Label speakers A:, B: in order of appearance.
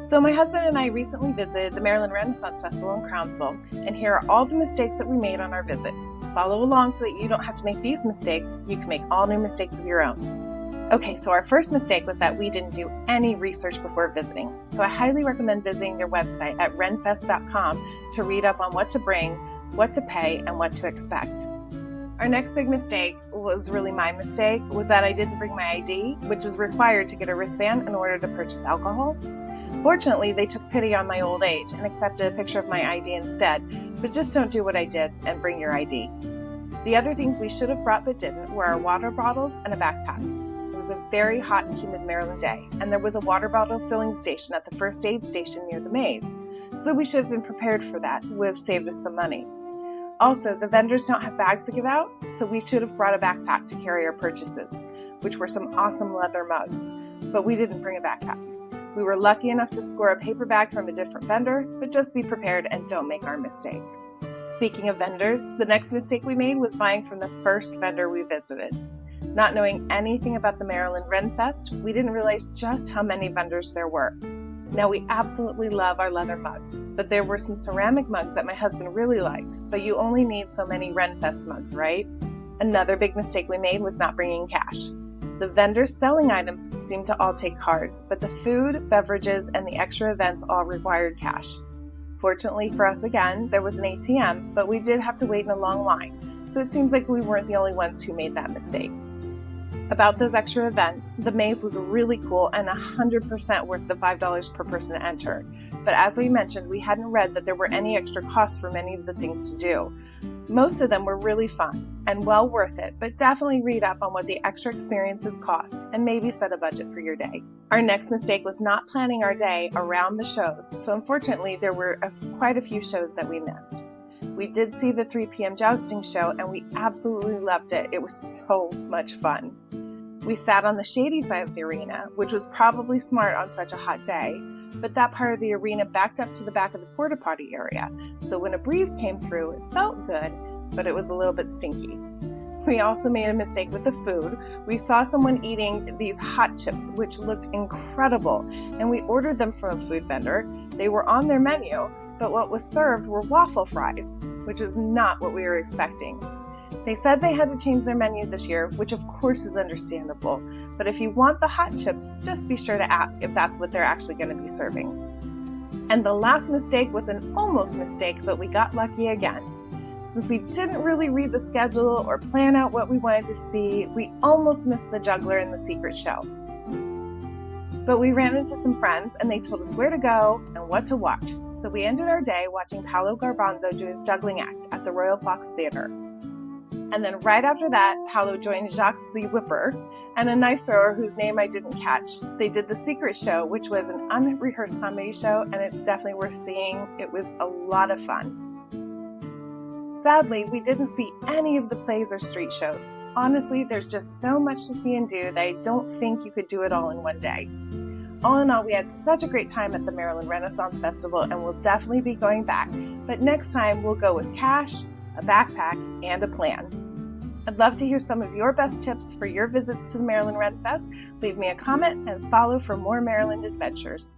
A: So my husband and I recently visited the Maryland Renaissance Festival in Crownsville, and here are all the mistakes that we made on our visit. Follow along so that you don't have to make these mistakes. You can make all new mistakes of your own. Okay, so our first mistake was that we didn't do any research before visiting. So I highly recommend visiting their website at rennfest.com to read up on what to bring, what to pay, and what to expect. Our next big mistake was really my mistake, was that I didn't bring my ID, which is required to get a wristband in order to purchase alcohol. Fortunately, they took pity on my old age and accepted a picture of my ID instead, but just don't do what I did and bring your ID. The other things we should have brought but didn't were our water bottles and a backpack. It was a very hot and humid Maryland day, and there was a water bottle filling station at the first aid station near the maze, so we should have been prepared for that. It would have saved us some money. Also, the vendors don't have bags to give out, so we should have brought a backpack to carry our purchases, which were some awesome leather mugs, but we didn't bring a backpack. We were lucky enough to score a paper bag from a different vendor, but just be prepared and don't make our mistake. Speaking of vendors, the next mistake we made was buying from the first vendor we visited. Not knowing anything about the Maryland Renn Fest, we didn't realize just how many vendors there were. Now, we absolutely love our leather mugs, but there were some ceramic mugs that my husband really liked, but you only need so many Renn Fest mugs, right? Another big mistake we made was not bringing cash. The vendors selling items seemed to all take cards, but the food, beverages, and the extra events all required cash. Fortunately for us again, there was an ATM, but we did have to wait in a long line, so it seems like we weren't the only ones who made that mistake. About those extra events, the maze was really cool and 100% worth the $5 per person to enter. But as we mentioned, we hadn't read that there were any extra costs for many of the things to do. Most of them were really fun and well worth it, but definitely read up on what the extra experiences cost and maybe set a budget for your day. Our next mistake was not planning our day around the shows, so unfortunately there were quite a few shows that we missed. We did see the 3 p.m. jousting show and we absolutely loved it. It was so much fun. We sat on the shady side of the arena, which was probably smart on such a hot day, but that part of the arena backed up to the back of the porta potty area, so when a breeze came through, it felt good, but it was a little bit stinky. We also made a mistake with the food. We saw someone eating these hot chips, which looked incredible, and we ordered them from a food vendor. They were on their menu, but what was served were waffle fries, which is not what we were expecting. They said they had to change their menu this year, which of course is understandable, but if you want the hot chips, just be sure to ask if that's what they're actually going to be serving. And the last mistake was an almost mistake, but we got lucky again. Since we didn't really read the schedule or plan out what we wanted to see, we almost missed the juggler in the secret show. But we ran into some friends and they told us where to go and what to watch, so we ended our day watching Paolo Garbanzo do his juggling act at the Royal Fox Theater. And then right after that, Paolo joined Jacques the Whipper and a knife thrower whose name I didn't catch. They did the secret show, which was an unrehearsed comedy show, and it's definitely worth seeing. It was a lot of fun. Sadly, we didn't see any of the plays or street shows. Honestly, there's just so much to see and do that I don't think you could do it all in one day. All in all, we had such a great time at the Maryland Renaissance Festival, and we'll definitely be going back. But next time, we'll go with cash, a backpack, and a plan. I'd love to hear some of your best tips for your visits to the Maryland Renn Fest. Leave me a comment and follow for more Maryland adventures.